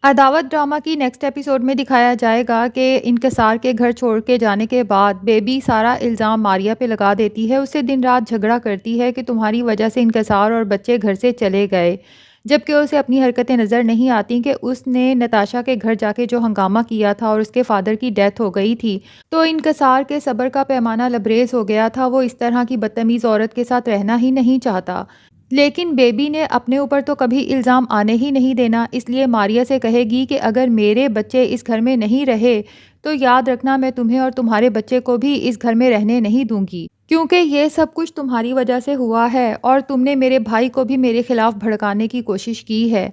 अदावत drama की next episode में दिखाया जाएगा कि इनकसार के घर छोड़ के जाने के बाद बेबी सारा इल्ज़ाम मारिया पे लगा देती है। उससे दिन रात झगड़ा करती है कि तुम्हारी वजह से इनकसार और बच्चे घर से चले गए। जबकि उसे अपनी हरकतें नज़र नहीं आती कि उसने नताशा के घर जाके जो हंगामा किया था और उसके फादर की डेथ हो गई थी, तो इनकसार के सब्र का पैमाना लबरेज हो गया था। वो इस तरह की बदतमीज़ औरत के साथ रहना ही नहीं चाहता। लेकिन बेबी ने अपने ऊपर तो कभी इल्ज़ाम आने ही नहीं देना, इसलिए मारिया से कहेगी कि अगर मेरे बच्चे इस घर में नहीं रहे तो याद रखना मैं तुम्हें और तुम्हारे बच्चे को भी इस घर में रहने नहीं दूंगी, क्योंकि ये सब कुछ तुम्हारी वजह से हुआ है और तुमने मेरे भाई को भी मेरे खिलाफ भड़काने की कोशिश की है।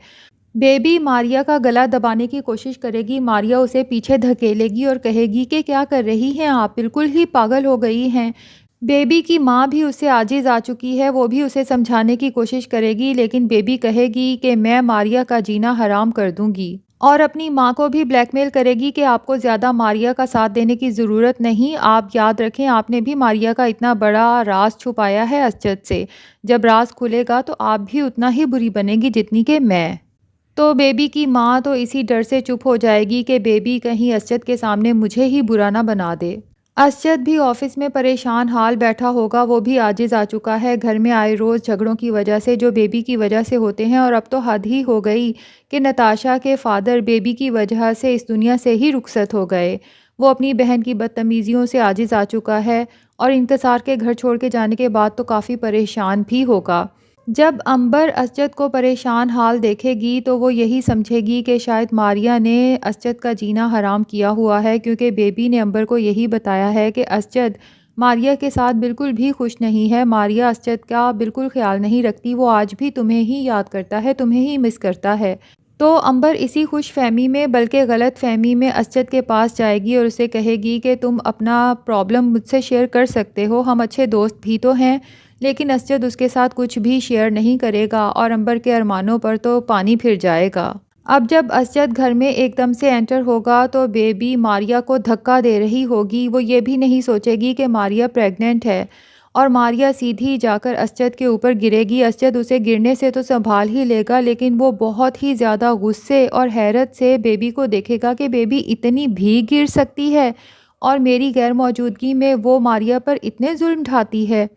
बेबी मारिया का गला दबाने की कोशिश करेगी। मारिया उसे पीछे धकेलेगी और कहेगी कि क्या कर रही हैं आप, बिल्कुल ही पागल हो गई हैं। बेबी की माँ भी उससे आजिज़ आ चुकी है, वो भी उसे समझाने की कोशिश करेगी, लेकिन बेबी कहेगी कि मैं मारिया का जीना हराम कर दूंगी और अपनी माँ को भी ब्लैकमेल करेगी कि आपको ज़्यादा मारिया का साथ देने की ज़रूरत नहीं। आप याद रखें, आपने भी मारिया का इतना बड़ा राज छुपाया है असजद से। जब राज खुलेगा तो आप भी उतना ही बुरी बनेगी जितनी कि मैं। तो बेबी की माँ तो इसी डर से चुप हो जाएगी कि बेबी कहीं असजद के सामने मुझे ही बुरा ना बना दे। असजद भी ऑफिस में परेशान हाल बैठा होगा। वो भी आजिज़ आ चुका है घर में आए रोज़ झगड़ों की वजह से, जो बेबी की वजह से होते हैं। और अब तो हद ही हो गई कि नताशा के फादर बेबी की वजह से इस दुनिया से ही रुखसत हो गए। वो अपनी बहन की बदतमीज़ियों से आजिज़ आ चुका है और इंतज़ार के घर छोड़ के जाने के बाद तो काफ़ी परेशान भी होगा। जब अंबर असजद को परेशान हाल देखेगी तो वो यही समझेगी कि शायद मारिया ने असजद का जीना हराम किया हुआ है, क्योंकि बेबी ने अंबर को यही बताया है कि असजद मारिया के साथ बिल्कुल भी खुश नहीं है। मारिया असजद का बिल्कुल ख्याल नहीं रखती, वो आज भी तुम्हें ही याद करता है, तुम्हें ही मिस करता है। तो अंबर इसी खुश फहमी में बल्कि गलत फहमी में असजद के पास जाएगी और उसे कहेगी कि तुम अपना प्रॉब्लम मुझसे शेयर कर सकते हो, हम अच्छे दोस्त भी तो हैं। लेकिन असजद उसके साथ कुछ भी शेयर नहीं करेगा और अंबर के अरमानों पर तो पानी फिर जाएगा। अब जब असजद घर में एकदम से एंटर होगा तो बेबी मारिया को धक्का दे रही होगी। वो ये भी नहीं सोचेगी कि मारिया प्रेग्नेंट है और मारिया सीधी जाकर असजद के ऊपर गिरेगी। असजद उसे गिरने से तो संभाल ही लेगा, लेकिन वो बहुत ही ज़्यादा गुस्से और हैरत से बेबी को देखेगा कि बेबी इतनी भी गिर सकती है और मेरी गैर मौजूदगी में वो मारिया पर इतने जुल्म ढाती है।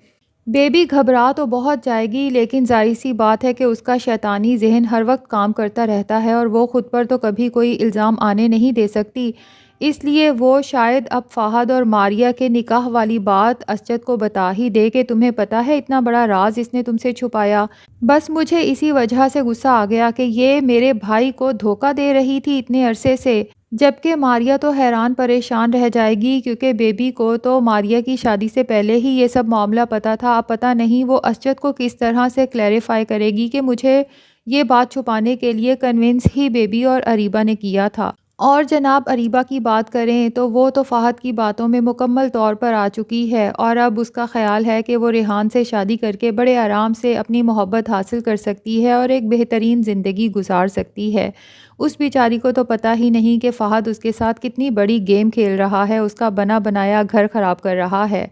बेबी घबरा तो बहुत जाएगी, लेकिन ज़ाहिर सी बात है कि उसका शैतानी ज़हन हर वक्त काम करता रहता है और वो ख़ुद पर तो कभी कोई इल्ज़ाम आने नहीं दे सकती। इसलिए वो शायद अब फ़ाहद और मारिया के निकाह वाली बात असजद को बता ही दे कि तुम्हें पता है इतना बड़ा राज इसने तुमसे छुपाया। बस मुझे इसी वजह से गुस्सा आ गया कि ये मेरे भाई को धोखा दे रही थी इतने अरसे से। जबकि मारिया तो हैरान परेशान रह जाएगी, क्योंकि बेबी को तो मारिया की शादी से पहले ही ये सब मामला पता था। अब पता नहीं वो असजद को किस तरह से क्लैरिफाई करेगी कि मुझे ये बात छुपाने के लिए कन्विंस ही बेबी और अरीबा ने किया था। और जनाब अरीबा की बात करें तो वो तो फ़ाहद की बातों में मुकम्मल तौर पर आ चुकी है और अब उसका ख़्याल है कि वो रेहान से शादी करके बड़े आराम से अपनी मोहब्बत हासिल कर सकती है और एक बेहतरीन ज़िंदगी गुजार सकती है। उस बेचारी को तो पता ही नहीं कि फ़ाहद उसके साथ कितनी बड़ी गेम खेल रहा है, उसका बना बनाया घर ख़राब कर रहा है।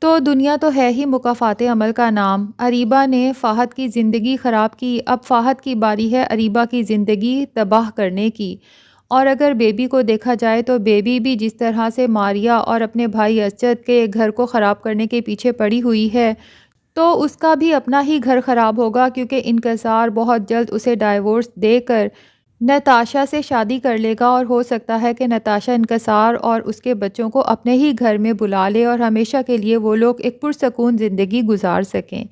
तो दुनिया तो है ही मुकाफ़ाते अमल का नाम। अरीबा ने फ़ाहद की ज़िंदगी ख़राब की, अब फ़ाहद की बारी है अरीबा की ज़िंदगी तबाह करने की। और अगर बेबी को देखा जाए तो बेबी भी जिस तरह से मारिया और अपने भाई असजद के घर को ख़राब करने के पीछे पड़ी हुई है, तो उसका भी अपना ही घर ख़राब होगा, क्योंकि इनकसार बहुत जल्द उसे डाइवोर्स देकर नताशा से शादी कर लेगा और हो सकता है कि नताशा इनकसार और उसके बच्चों को अपने ही घर में बुला ले और हमेशा के लिए वो लोग एक पुरसकून ज़िंदगी गुजार सकें।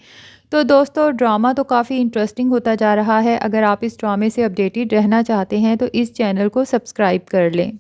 तो दोस्तों ड्रामा तो काफ़ी इंटरेस्टिंग होता जा रहा है। अगर आप इस ड्रामे से अपडेटेड रहना चाहते हैं तो इस चैनल को सब्सक्राइब कर लें।